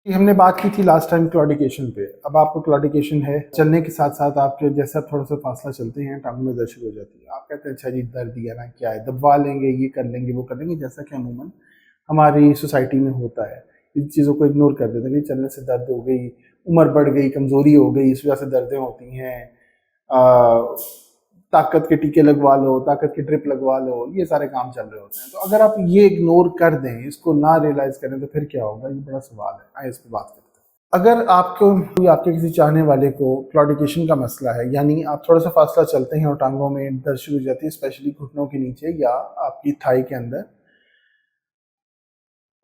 ہم نے بات کی تھی لاسٹ ٹائم کلاڈیکیشن پہ. اب آپ کو کلاڈیکیشن ہے، چلنے کے ساتھ ساتھ آپ جیسا تھوڑا سا فاصلہ چلتے ہیں ٹانگوں میں درد شروع ہو جاتی ہے. آپ کہتے ہیں اچھا جی درد ہے نا، کیا ہے، دبوا لیں گے، یہ کر لیں گے، وہ کر لیں گے، جیسا کہ عموماً ہماری سوسائٹی میں ہوتا ہے. ان چیزوں کو اگنور کر دیتے ہیں کہ چلنے سے درد ہو گئی، عمر بڑھ گئی، کمزوری ہو گئی، اس وجہ سے دردیں ہوتی ہیں، طاقت کے ٹیکے لگوا لو، طاقت کی ڈرپ لگوا لو، یہ سارے کام چل رہے ہوتے ہیں. تو اگر آپ یہ اگنور کر دیں، اس کو نہ ریئلائز کریں، تو پھر کیا ہوگا؟ یہ بڑا سوال ہے. آئے اس پہ بات کرتے ہیں. اگر آپ کے کسی چاہنے والے کو کلاڈیکیشن کا مسئلہ ہے، یعنی آپ تھوڑا سا فاصلہ چلتے ہیں اور ٹانگوں میں درد شروع ہو جاتی ہے، اسپیشلی گھٹنوں کے نیچے یا آپ کی تھائی کے اندر،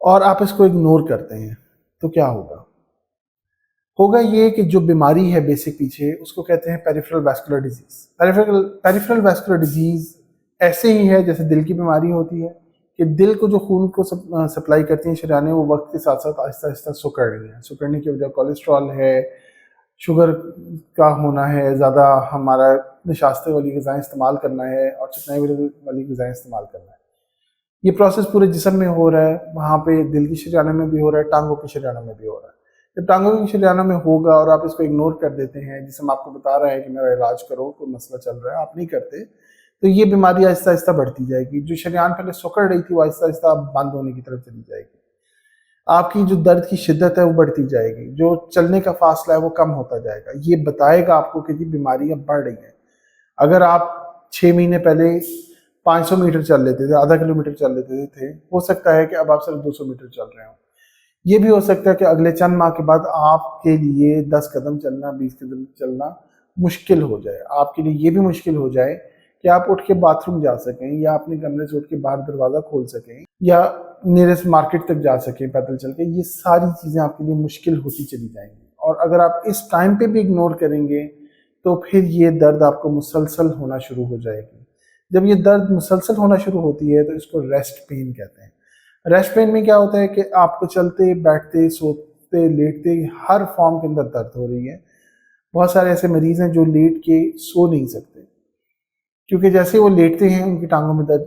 اور آپ اس کو اگنور کرتے ہیں، تو کیا ہوگا یہ کہ جو بیماری ہے بیسک پیچھے، اس کو کہتے ہیں peripheral vascular disease. Peripheral vascular disease ایسے ہی ہے جیسے دل کی بیماری ہوتی ہے، کہ دل کو جو خون کو سپلائی کرتی ہیں شریانیں، وہ وقت کے ساتھ ساتھ آہستہ آہستہ سکڑ رہی ہیں. سکڑنے کی وجہ کولیسٹرول ہے، شوگر کا ہونا ہے، زیادہ ہمارا نشاستے والی غذائیں استعمال کرنا ہے، اور چکنائی والی غذائیں استعمال کرنا ہے. یہ پروسیس پورے جسم میں ہو رہا ہے، وہاں پہ دل کی شریانوں میں بھی ہو رہا ہے، ٹانگوں کی شریانوں میں بھی ہو رہا ہے. جب ٹانگوں کی شریانوں میں ہوگا اور آپ اس کو اگنور کر دیتے ہیں، جسم آپ کو بتا رہا ہے کہ میرا علاج کرو، کوئی مسئلہ چل رہا ہے، آپ نہیں کرتے، تو یہ بیماری آہستہ آہستہ بڑھتی جائے گی. جو شریان پہلے سکڑ رہی تھی، وہ آہستہ آہستہ بند ہونے کی طرف چلی جائے گی. آپ کی جو درد کی شدت ہے وہ بڑھتی جائے گی، جو چلنے کا فاصلہ ہے وہ کم ہوتا جائے گا. یہ بتائے گا آپ کو کہ یہ بیماری اب بڑھ رہی ہے. اگر آپ 6 مہینے پہلے 500 میٹر چل لیتے تھے، آدھا کلومیٹر چل لیتے تھے، ہو سکتا ہے کہ اب آپ صرف 200 میٹر چل رہے ہوں. یہ بھی ہو سکتا ہے کہ اگلے چند ماہ کے بعد آپ کے لیے 10 قدم چلنا، 20 قدم چلنا مشکل ہو جائے. آپ کے لیے یہ بھی مشکل ہو جائے کہ آپ اٹھ کے باتھ روم جا سکیں، یا اپنے کمرے سے اٹھ کے باہر دروازہ کھول سکیں، یا نیئرسٹ مارکیٹ تک جا سکیں پیدل چل کے. یہ ساری چیزیں آپ کے لیے مشکل ہوتی چلی جائیں گی. اور اگر آپ اس ٹائم پہ بھی اگنور کریں گے، تو پھر یہ درد آپ کو مسلسل ہونا شروع ہو جائے گی. جب یہ درد مسلسل ہونا شروع ہوتی ہے تو اس کو ریسٹ پین کہتے ہیں. ریسٹ پین میں کیا ہوتا ہے کہ آپ کو چلتے، بیٹھتے، سوتے، لیٹتے، ہر فارم کے اندر درد ہو رہی ہے. بہت سارے ایسے مریض ہیں جو لیٹ کے سو نہیں سکتے، کیونکہ جیسے وہ لیٹتے ہیں ان کی ٹانگوں میں درد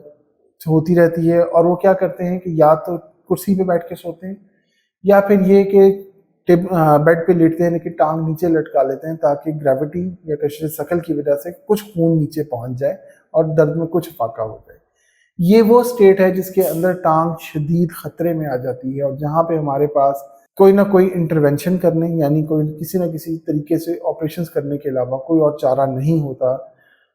ہوتی رہتی ہے. اور وہ کیا کرتے ہیں کہ یا تو کرسی پہ بیٹھ کے سوتے ہیں، یا پھر یہ کہ بیڈ پہ لیٹتے ہیں لیکن ٹانگ نیچے لٹکا لیتے ہیں، تاکہ گریوٹی یا کشش ثقل کی وجہ سے کچھ خون نیچے پہنچ جائے اور درد میں کچھ افاقہ ہو جائے. یہ وہ سٹیٹ ہے جس کے اندر ٹانگ شدید خطرے میں آ جاتی ہے، اور جہاں پہ ہمارے پاس کوئی نہ کوئی انٹرونشن کرنے، یعنی کسی نہ کسی طریقے سے آپریشنز کرنے کے علاوہ کوئی اور چارہ نہیں ہوتا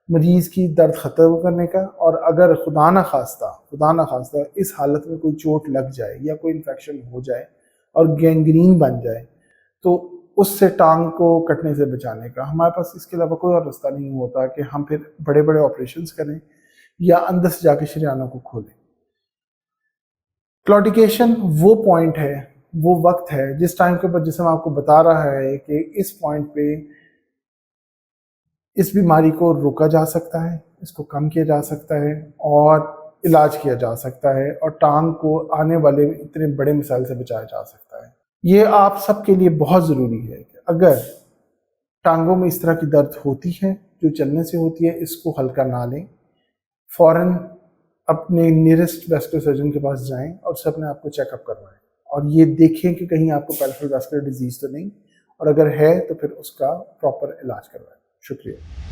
مریض کی درد ختم کرنے کا. اور اگر خدا نہ خواستہ اس حالت میں کوئی چوٹ لگ جائے یا کوئی انفیکشن ہو جائے اور گینگرین بن جائے، تو اس سے ٹانگ کو کٹنے سے بچانے کا ہمارے پاس اس کے علاوہ کوئی اور راستہ نہیں ہوتا کہ ہم پھر بڑے بڑے آپریشنز کریں یا اندر سے جا کے شریانوں کو کھولیں. کلاڈیکیشن وہ پوائنٹ ہے، وہ وقت ہے جس ٹائم کے اوپر جسم آپ کو بتا رہا ہے کہ اس پوائنٹ پہ اس بیماری کو روکا جا سکتا ہے، اس کو کم کیا جا سکتا ہے، اور علاج کیا جا سکتا ہے، اور ٹانگ کو آنے والے اتنے بڑے مسائل سے بچایا جا سکتا ہے. یہ آپ سب کے لیے بہت ضروری ہے کہ اگر ٹانگوں میں اس طرح کی درد ہوتی ہے جو چلنے سے ہوتی ہے، اس کو ہلکا نہ لیں. فوراً اپنے نیئرسٹ ویسکولر سرجن کے پاس جائیں اور اس سے اپنے آپ کو چیک اپ کروائیں، اور یہ دیکھیں کہ کہیں آپ کو پیریفرل ویسکولر ڈیزیز تو نہیں، اور اگر ہے تو پھر اس کا پراپر علاج کروائیں. شکریہ.